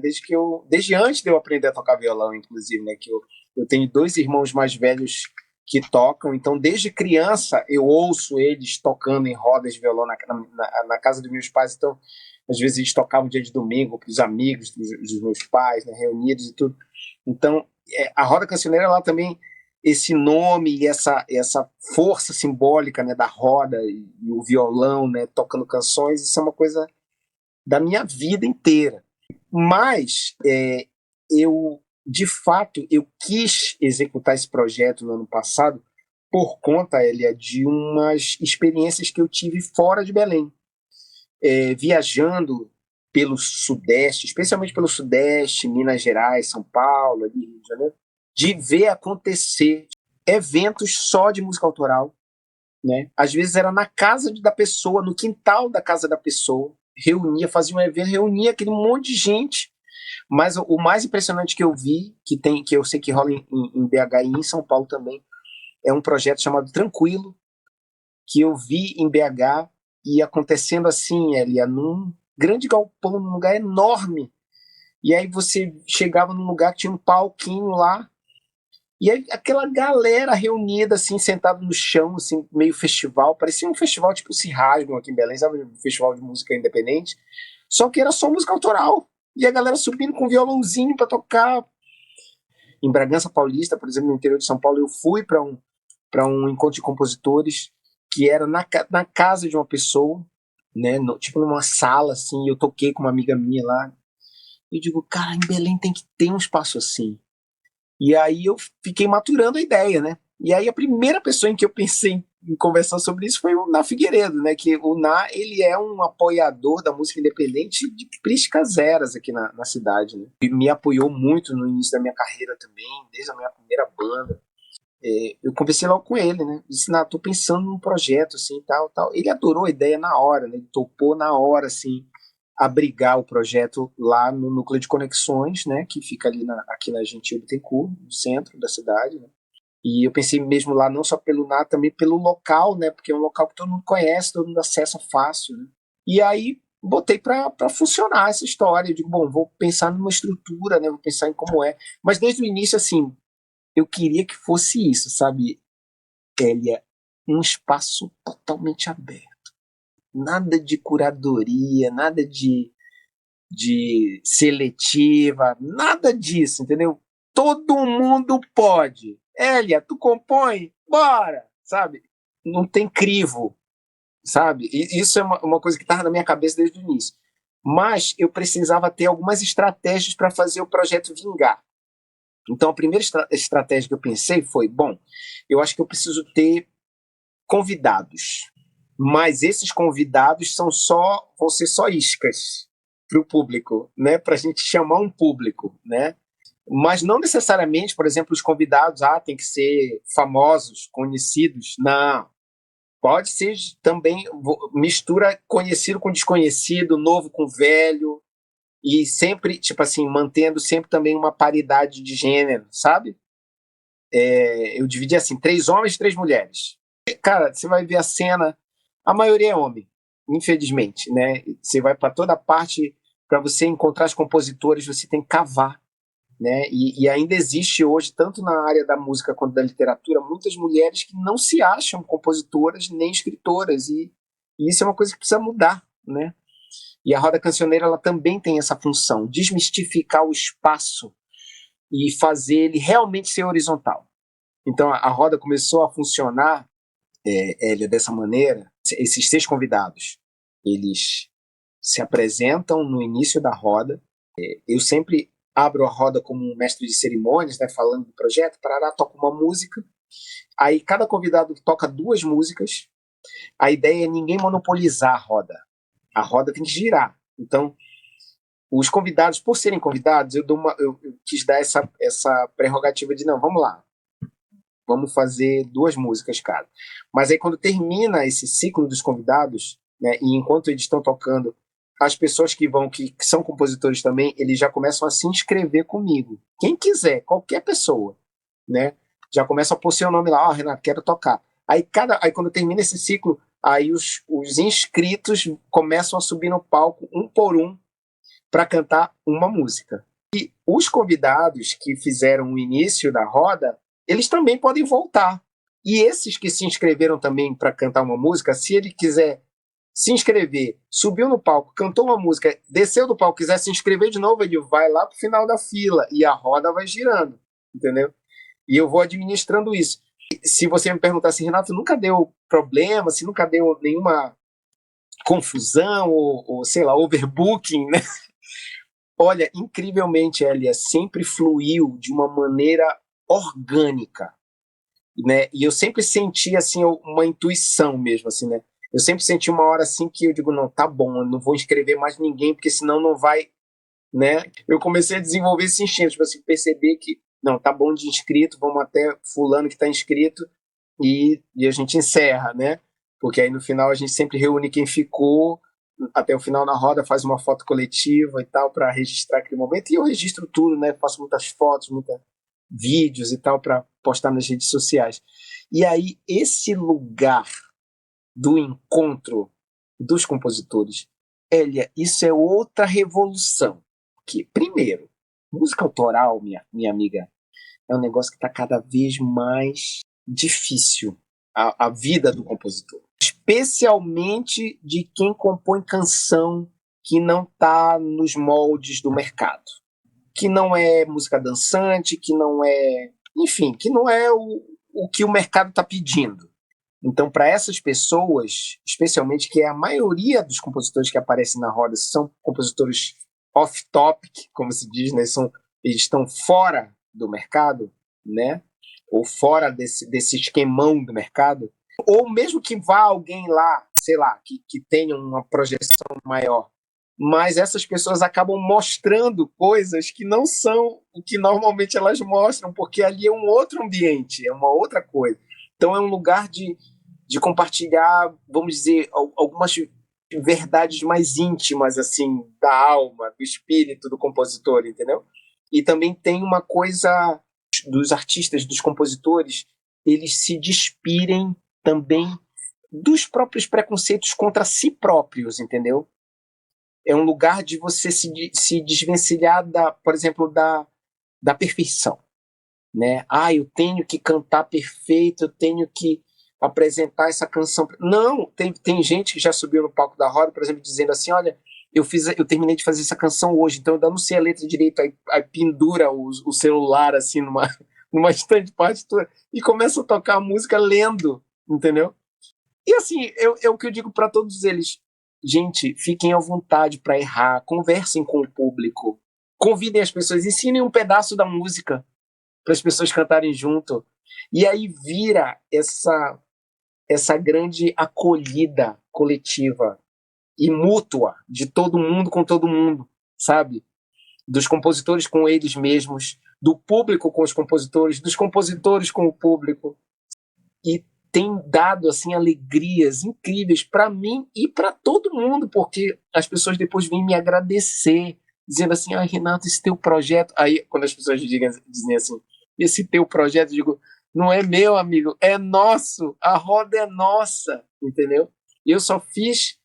Desde antes de eu aprender a tocar violão, inclusive, né? Que eu tenho 2 irmãos mais velhos que tocam, então desde criança eu ouço eles tocando em rodas de violão na casa dos meus pais, então às vezes eles tocavam dia de domingo para os amigos dos meus pais, né? Reunidos e tudo. Então a roda cancioneira, ela também, esse nome e essa força simbólica, né, da roda e o violão, né, tocando canções, isso é uma coisa da minha vida inteira. Mas de fato, eu quis executar esse projeto no ano passado por conta, Elia, de umas experiências que eu tive fora de Belém. Viajando pelo Sudeste, especialmente pelo Sudeste, Minas Gerais, São Paulo, ali, Rio de Janeiro, de ver acontecer eventos só de música autoral, né? Às vezes era na casa da pessoa, no quintal da casa da pessoa, fazia um evento, reunia aquele monte de gente. Mas o mais impressionante que eu vi, que eu sei que rola em BH e em São Paulo também, é um projeto chamado Tranquilo, que eu vi em BH e acontecendo assim, Elia, num grande galpão, num lugar enorme. E aí você chegava num lugar que tinha um palquinho lá, e aí aquela galera reunida, assim, sentada no chão, assim, meio festival, parecia um festival tipo Se Rasgam aqui em Belém, sabe? Um festival de música independente, só que era só música autoral. E a galera subindo com violãozinho para tocar. Em Bragança Paulista, por exemplo, no interior de São Paulo, eu fui para um encontro de compositores que era na casa de uma pessoa, né, tipo numa sala, assim, eu toquei com uma amiga minha lá. Eu digo, cara, em Belém tem que ter um espaço assim. E aí eu fiquei maturando a ideia, né? E aí a primeira pessoa em que eu pensei em conversar sobre isso foi o Ná Figueiredo, né? Que o Ná, ele é um apoiador da música independente de priscas zeras aqui na cidade, né? E me apoiou muito no início da minha carreira também, desde a minha primeira banda. Eu conversei logo com ele, né? Disse, tô pensando num projeto, assim, tal. Ele adorou a ideia na hora, né? Ele topou na hora, assim, abrigar o projeto lá no Núcleo de Conexões, né? Que fica ali aqui na Gentil Bittencourt, no centro da cidade, né? E eu pensei mesmo lá, não só pelo NAT, também pelo local, né? Porque é um local que todo mundo conhece, todo mundo acessa fácil, né? E aí botei para funcionar essa história. Eu digo, bom, vou pensar numa estrutura, né? Vou pensar em como é. Mas desde o início, assim, eu queria que fosse isso, sabe, Elia? Um espaço totalmente aberto. Nada de curadoria, nada de seletiva, nada disso, entendeu? Todo mundo pode. Elia, tu compõe? Bora! Sabe? Não tem crivo, sabe? E isso é uma coisa que estava na minha cabeça desde o início. Mas eu precisava ter algumas estratégias para fazer o projeto vingar. Então, a primeira estratégia que eu pensei foi, bom, eu acho que eu preciso ter convidados, mas esses convidados vão ser só iscas para o público, né? Para a gente chamar um público, né? Mas não necessariamente, por exemplo, os convidados tem que ser famosos, conhecidos. Não. Pode ser também mistura conhecido com desconhecido, novo com velho, e sempre, tipo assim, mantendo sempre também uma paridade de gênero, sabe? Eu dividi assim, 3 homens e 3 mulheres. Cara, você vai ver a cena, a maioria é homem, infelizmente, né? Você vai para toda parte, para você encontrar os compositores, você tem que cavar, né? E ainda existe hoje, tanto na área da música quanto da literatura, muitas mulheres que não se acham compositoras nem escritoras, e isso é uma coisa que precisa mudar, né? E a roda cancioneira, ela também tem essa função, desmistificar o espaço e fazer ele realmente ser horizontal. Então a roda começou a funcionar, Hélia, dessa maneira. Esses 6 convidados, eles se apresentam no início da roda. Eu sempre abro a roda como um mestre de cerimônias, né, falando do projeto, parará, toco uma música, aí cada convidado toca 2 músicas. A ideia é ninguém monopolizar a roda tem que girar. Então, os convidados, por serem convidados, eu quis dar essa prerrogativa de, não, vamos lá, vamos fazer 2 músicas cada. Mas aí quando termina esse ciclo dos convidados, né, e enquanto eles estão tocando, as pessoas que são compositores também, eles já começam a se inscrever comigo. Quem quiser, qualquer pessoa, né, já começa a pôr seu nome lá, Renato, quero tocar. Aí quando termina esse ciclo, aí os inscritos começam a subir no palco, um por um, para cantar uma música. E os convidados que fizeram o início da roda, eles também podem voltar. E esses que se inscreveram também para cantar uma música, se ele quiser se inscrever, subiu no palco, cantou uma música, desceu do palco, quiser se inscrever de novo, ele vai lá para o final da fila e a roda vai girando, entendeu? E eu vou administrando isso. Se você me perguntar assim, Renato, nunca deu problema, se nunca deu nenhuma confusão ou sei lá, overbooking, né? Olha, incrivelmente, Elia, sempre fluiu de uma maneira orgânica, né? E eu sempre senti, assim, uma intuição mesmo, assim, né? Eu sempre senti uma hora, assim, que eu digo, não, tá bom, eu não vou inscrever mais ninguém, porque senão não vai, né? Eu comecei a desenvolver esse instinto, tipo assim, perceber que, não, tá bom de inscrito, vamos até fulano que tá inscrito e a gente encerra, né? Porque aí no final a gente sempre reúne quem ficou, até o final na roda, faz uma foto coletiva e tal, para registrar aquele momento. E eu registro tudo, né? Faço muitas fotos, muitos vídeos e tal, para postar nas redes sociais. E aí, esse lugar do encontro dos compositores, Elia, isso é outra revolução. Que, primeiro, música autoral, minha amiga, é um negócio que está cada vez mais difícil, a vida do compositor. Especialmente de quem compõe canção que não está nos moldes do mercado. Que não é música dançante, que não é... Enfim, que não é o que o mercado está pedindo. Então, para essas pessoas, especialmente, que é a maioria dos compositores que aparecem na roda são compositores off-topic, como se diz, né? Eles estão fora do mercado, né? Ou fora desse esquemão do mercado, ou mesmo que vá alguém lá, sei lá, que tenha uma projeção maior, mas essas pessoas acabam mostrando coisas que não são o que normalmente elas mostram, porque ali é um outro ambiente, é uma outra coisa. Então é um lugar de compartilhar, vamos dizer, algumas verdades mais íntimas, assim, da alma, do espírito do compositor, entendeu? E também tem uma coisa dos artistas, dos compositores, eles se despirem também dos próprios preconceitos contra si próprios, entendeu? É um lugar de você se desvencilhar, por exemplo, da perfeição, né? Eu tenho que cantar perfeito, eu tenho que apresentar essa canção. Não, tem gente que já subiu no palco da roda, por exemplo, dizendo assim, olha, eu terminei de fazer essa canção hoje, então eu ainda não sei a letra direito, aí pendura o celular assim numa estante de partitura e começa a tocar a música lendo, entendeu? E assim, é o que eu digo para todos eles. Gente, fiquem à vontade para errar, conversem com o público, convidem as pessoas, ensinem um pedaço da música para as pessoas cantarem junto. E aí vira essa grande acolhida coletiva e mútua de todo mundo com todo mundo, sabe? Dos compositores com eles mesmos, do público com os compositores, dos compositores com o público. E tem dado assim alegrias incríveis para mim e para todo mundo, porque as pessoas depois vêm me agradecer, dizendo assim, Renato, esse teu projeto... Aí, quando as pessoas dizem assim, esse teu projeto, eu digo, não é meu, amigo, é nosso, a roda é nossa, entendeu? Eu só fiz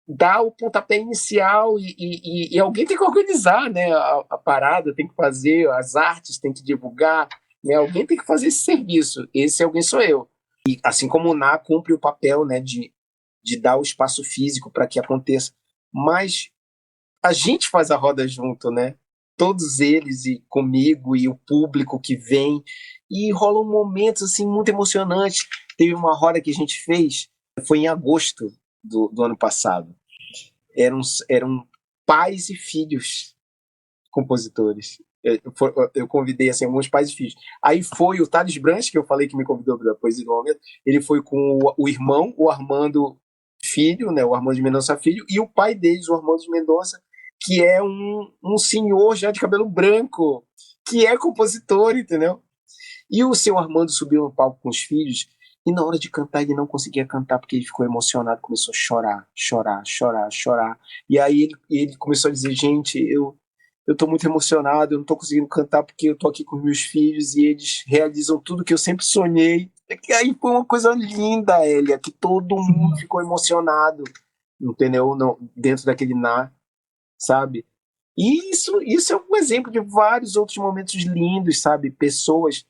dar o pontapé inicial e alguém tem que organizar, né, a parada, tem que fazer, as artes tem que divulgar, né, alguém tem que fazer esse serviço, esse alguém sou eu. E assim como o NA cumpre o papel, né, de dar o espaço físico para que aconteça, mas a gente faz a roda junto, né? Todos eles e comigo e o público que vem e rolam momentos assim muito emocionantes. Teve uma roda que a gente fez, foi em agosto do ano passado. Eram pais e filhos compositores. Eu convidei assim, alguns pais e filhos. Aí foi o Thales Branch, que eu falei que me convidou para a Poesia do Momento, ele foi com o irmão, o Armando Filho, né, o Armando de Mendonça Filho, e o pai deles, o Armando de Mendonça, que é um senhor já de cabelo branco, que é compositor, entendeu? E o seu Armando subiu no palco com os filhos, e na hora de cantar ele não conseguia cantar porque ele ficou emocionado, começou a chorar, chorar, chorar, chorar. E aí ele começou a dizer, gente, eu tô muito emocionado, eu não tô conseguindo cantar porque eu tô aqui com meus filhos e eles realizam tudo que eu sempre sonhei. E aí foi uma coisa linda, Elia, que todo mundo ficou emocionado, entendeu? Dentro daquele NA, sabe? E isso é um exemplo de vários outros momentos lindos, sabe? Pessoas,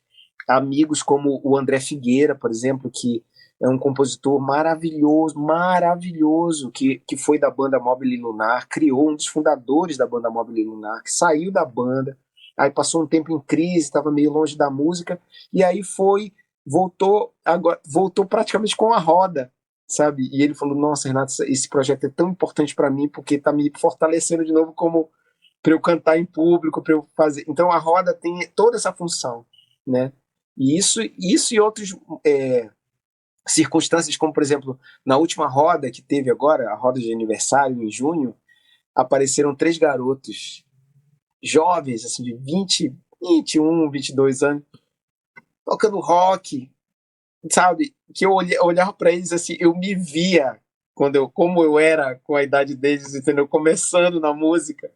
amigos como o André Figueira, por exemplo, que é um compositor maravilhoso, maravilhoso, que foi da banda Mobile Lunar, criou um dos fundadores da banda Mobile Lunar, que saiu da banda, aí passou um tempo em crise, estava meio longe da música, e aí voltou praticamente com a roda, sabe? E ele falou, nossa, Renato, esse projeto é tão importante para mim, porque está me fortalecendo de novo como para eu cantar em público, para eu fazer. Então a roda tem toda essa função, né? E isso e outros circunstâncias, como por exemplo, na última roda que teve agora, a roda de aniversário em junho, apareceram 3 garotos jovens, assim, de 20, 21, 22 anos, tocando rock, sabe? Que eu olhava para eles assim, eu me via como eu era com a idade deles, entendeu? Começando na música.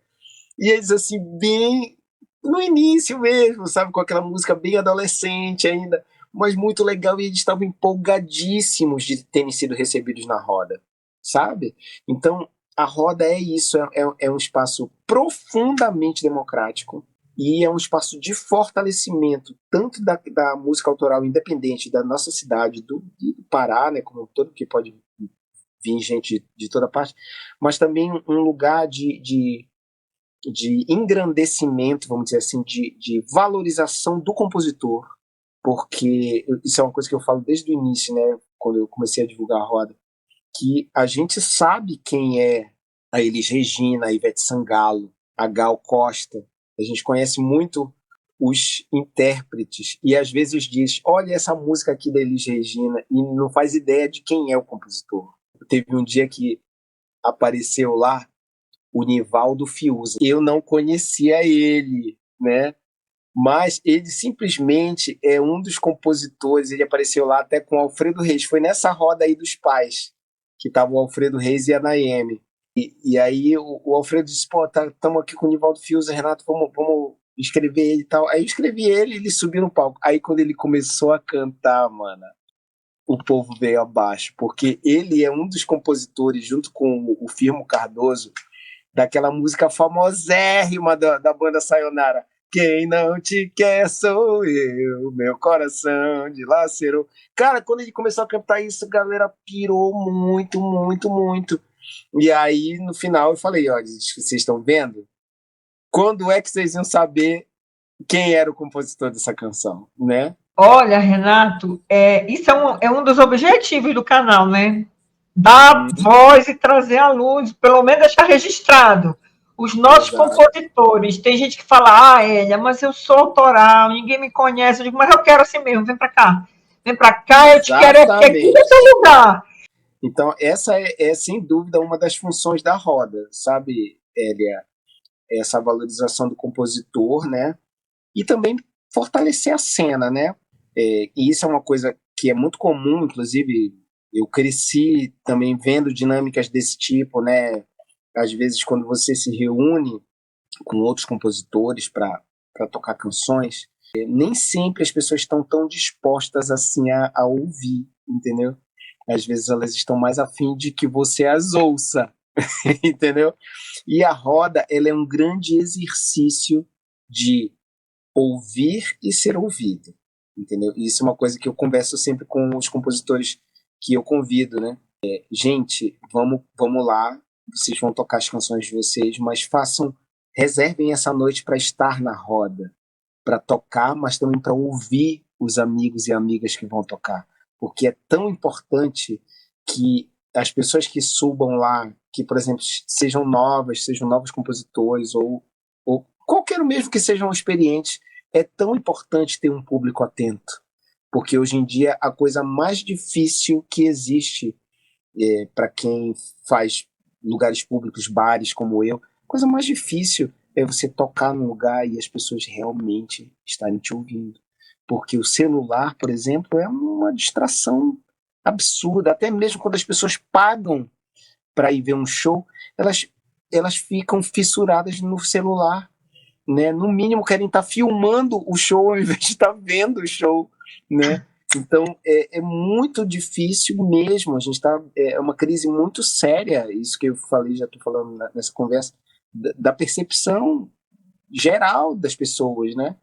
E eles assim, bem no início mesmo, sabe? Com aquela música bem adolescente ainda, mas muito legal, e eles estavam empolgadíssimos de terem sido recebidos na roda, sabe? Então, a roda é isso, é um espaço profundamente democrático e é um espaço de fortalecimento tanto da música autoral independente da nossa cidade, do Pará, né, como todo, que pode vir gente de toda parte, mas também um lugar de engrandecimento, vamos dizer assim, de valorização do compositor, porque isso é uma coisa que eu falo desde o início, né, quando eu comecei a divulgar a roda, que a gente sabe quem é a Elis Regina, a Ivete Sangalo, a Gal Costa, a gente conhece muito os intérpretes, e às vezes diz, olha essa música aqui da Elis Regina, e não faz ideia de quem é o compositor. Teve um dia que apareceu lá o Nivaldo Fiuza. Eu não conhecia ele, né? Mas ele simplesmente é um dos compositores, ele apareceu lá até com o Alfredo Reis. Foi nessa roda aí dos pais, que tava o Alfredo Reis e a Naeme. E aí o Alfredo disse, pô, estamos aqui com o Nivaldo Fiuza, Renato, vamos escrever ele e tal. Aí eu escrevi ele subiu no palco. Aí quando ele começou a cantar, mano, o povo veio abaixo, porque ele é um dos compositores, junto com o Firmo Cardoso, daquela música famosérrima da banda Sayonara. Quem não te quer sou eu, meu coração dilacerou. Cara, quando ele começou a cantar isso, a galera pirou muito, muito, muito. E aí, no final, eu falei, olha, vocês estão vendo? Quando é que vocês iam saber quem era o compositor dessa canção, né? Olha, Renato, isso é um dos objetivos do canal, né? Dar voz e trazer à luz, pelo menos deixar registrado. Os nossos Exato. compositores. Tem gente que fala, Elia, mas eu sou autoral, ninguém me conhece. Eu digo, mas eu quero assim mesmo, vem para cá. Vem para cá, eu te quero aqui no seu lugar. Então, essa é sem dúvida uma das funções da roda, sabe, Elia? Essa valorização do compositor, né? E também fortalecer a cena, né? E isso é uma coisa que é muito comum, inclusive eu cresci também vendo dinâmicas desse tipo, né? Às vezes quando você se reúne com outros compositores para tocar canções, nem sempre as pessoas estão tão dispostas assim a ouvir, entendeu? Às vezes elas estão mais afim de que você as ouça, entendeu? E a roda, ela é um grande exercício de ouvir e ser ouvido, entendeu? Isso é uma coisa que eu converso sempre com os compositores que eu convido, né? Gente, vamos lá, vocês vão tocar as canções de vocês, mas reservem essa noite para estar na roda, para tocar, mas também para ouvir os amigos e amigas que vão tocar, porque é tão importante que as pessoas que subam lá, que, por exemplo, sejam novos compositores, ou qualquer mesmo que sejam experientes, é tão importante ter um público atento, porque hoje em dia a coisa mais difícil que existe para quem faz lugares públicos, bares como eu, a coisa mais difícil é você tocar num lugar e as pessoas realmente estarem te ouvindo. Porque o celular, por exemplo, é uma distração absurda. Até mesmo quando as pessoas pagam para ir ver um show, elas ficam fissuradas no celular, né? No mínimo querem estar filmando o show ao invés de estar vendo o show, né? Então é muito difícil mesmo. A gente é uma crise muito séria. Isso que eu falei, já estou falando nessa conversa, da percepção geral das pessoas, né?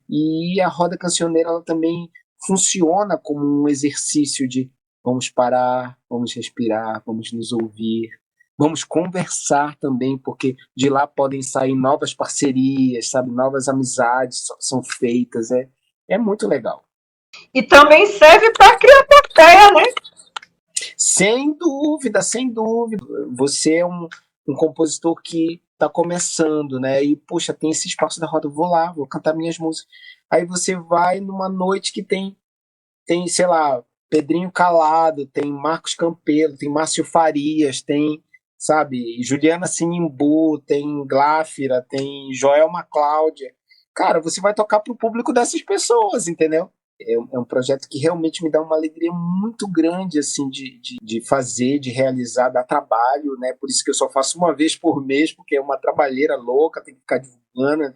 E a roda cancioneira, ela também funciona como um exercício de vamos parar, vamos respirar, vamos nos ouvir, vamos conversar também, porque de lá podem sair novas parcerias, sabe? Novas amizades são feitas, é muito legal. E também serve para criar plateia, né? Sem dúvida, sem dúvida. Você é um compositor que está começando, né? E, poxa, tem esse espaço da roda, vou lá, vou cantar minhas músicas. Aí você vai numa noite que tem sei lá, Pedrinho Calado, tem Marcos Campelo, tem Márcio Farias, tem, sabe, Juliana Sinimbu, tem Gláfira, tem Joel Macláudia. Cara, você vai tocar pro público dessas pessoas, entendeu? É um projeto que realmente me dá uma alegria muito grande, assim, de fazer, de realizar, dar trabalho, né? Por isso que eu só faço uma vez por mês, porque é uma trabalheira louca, tem que ficar divulgando, né?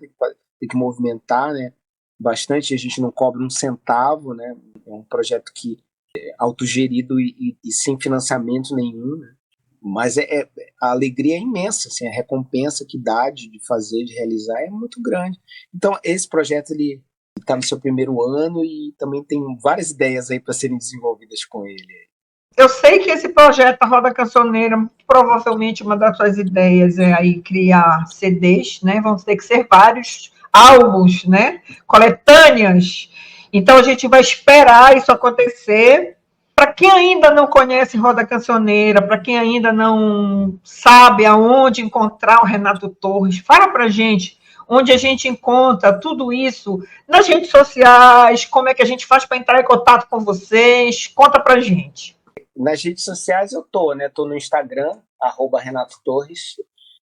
Tem que movimentar, né? Bastante, a gente não cobra um centavo, né? É um projeto que é autogerido e sem financiamento nenhum, né? Mas a alegria é imensa, assim, a recompensa que dá de fazer, de realizar é muito grande. Então, esse projeto, ele está no seu primeiro ano e também tem várias ideias aí para serem desenvolvidas com ele. Eu sei que esse projeto, a Roda Cancioneira, provavelmente uma das suas ideias é aí criar CDs, né? Vão ter que ser vários álbuns, né? Coletâneas. Então a gente vai esperar isso acontecer. Para quem ainda não conhece Roda Cancioneira, para quem ainda não sabe aonde encontrar o Renato Torres, fala para a gente onde a gente encontra tudo isso nas redes sociais, como é que a gente faz para entrar em contato com vocês, conta para a gente. Nas redes sociais eu tô, né? Tô no Instagram, @Renato Torres.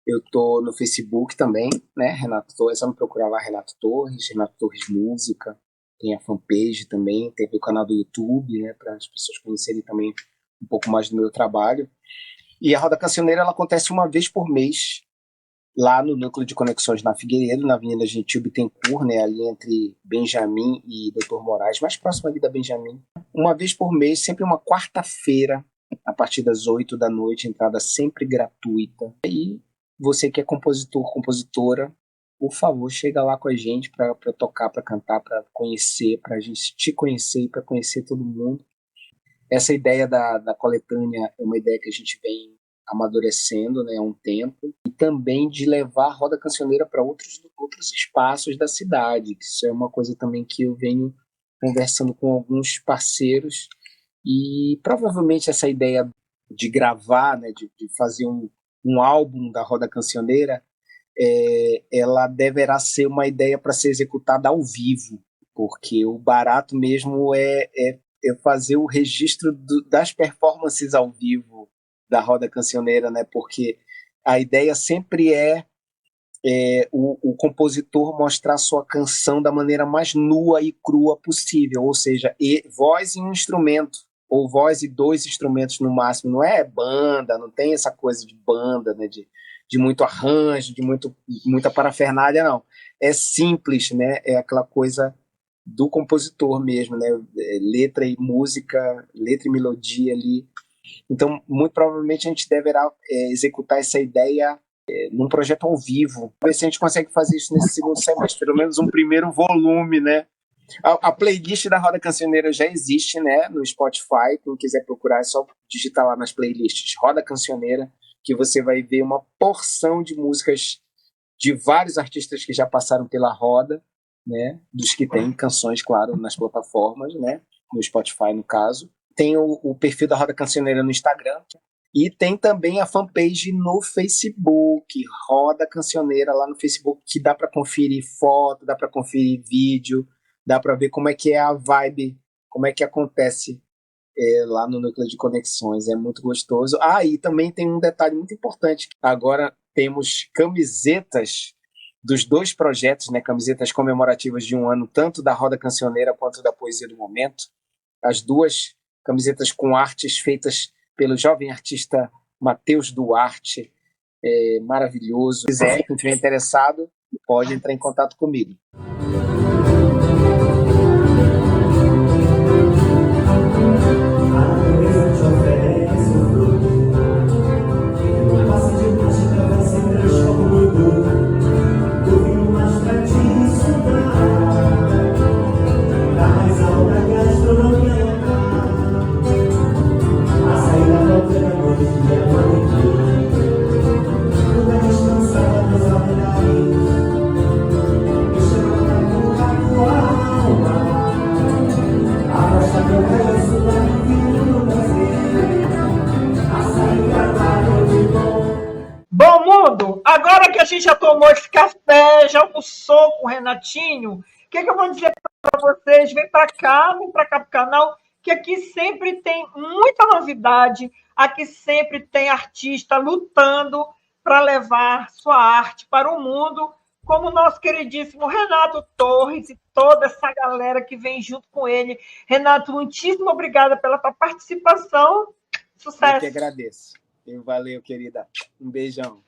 Eu tô no Facebook também, né? Renato Torres, é só me procurar lá, Renato Torres Música. Tem a fanpage também, tem o canal do YouTube, né? Para as pessoas conhecerem também um pouco mais do meu trabalho. E a Roda Cancioneira, ela acontece uma vez por mês, lá no Núcleo de Conexões na Figueiredo, na Avenida Gentil Bittencourt, né, ali entre Benjamin e Doutor Moraes, mais próximo ali da Benjamin. Uma vez por mês, sempre uma quarta-feira, a partir das 8 da noite, entrada sempre gratuita. E você que é compositor, compositora, por favor, chega lá com a gente para tocar, para cantar, para conhecer, para a gente te conhecer e para conhecer todo mundo. Essa ideia da coletânea é uma ideia que a gente vem amadurecendo, né, há um tempo, e também de levar a Roda Cancioneira para outros espaços da cidade. Isso é uma coisa também que eu venho conversando com alguns parceiros, e provavelmente essa ideia de gravar, né, de fazer um álbum da Roda Cancioneira, ela deverá ser uma ideia para ser executada ao vivo, porque o barato mesmo é fazer o registro das performances ao vivo da Roda Cancioneira, né? Porque a ideia sempre o compositor mostrar sua canção da maneira mais nua e crua possível, ou seja, voz e um instrumento, ou voz e dois instrumentos no máximo. Não é banda, não tem essa coisa de banda, né? de muito arranjo, de muita parafernália, não. É simples, né? É aquela coisa do compositor mesmo, né? Letra e música, letra e melodia ali. Então, muito provavelmente a gente deverá executar essa ideia num projeto ao vivo. Ver se a gente consegue fazer isso nesse segundo semestre, pelo menos um primeiro volume, né? A playlist da Roda Cancioneira já existe, né? No Spotify. Quem quiser procurar é só digitar lá nas playlists Roda Cancioneira, que você vai ver uma porção de músicas de vários artistas que já passaram pela roda, né? Dos que têm canções, claro, nas plataformas, né? No Spotify, no caso. Tem o perfil da Roda Cancioneira no Instagram. E tem também a fanpage no Facebook, Roda Cancioneira lá no Facebook, que dá para conferir foto, dá para conferir vídeo, dá para ver como é que é a vibe, como é que acontece lá no Núcleo de Conexões. É muito gostoso. E também tem um detalhe muito importante. Agora temos camisetas dos 2 projetos, né? Camisetas comemorativas de 1 ano, tanto da Roda Cancioneira quanto da Poesia do Momento. As 2 camisetas com artes feitas pelo jovem artista Matheus Duarte, maravilhoso. Se quiser, quem estiver interessado, pode entrar em contato comigo. Bom, mundo, agora que a gente já tomou esse café, já almoçou com o Renatinho, o que eu vou dizer para vocês? Vem para cá pro canal, que aqui sempre tem muita novidade, aqui sempre tem artista lutando para levar sua arte para o mundo, como o nosso queridíssimo Renato Torres e toda essa galera que vem junto com ele. Renato, muitíssimo obrigada pela tua participação. Sucesso. Eu que agradeço. Valeu, querida. Um beijão.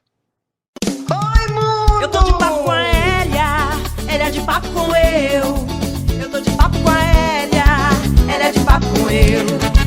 Oi, mundo! Eu tô de papo com a Hélia de papo com eu. Eu tô de papo com a Hélia de papo com eu.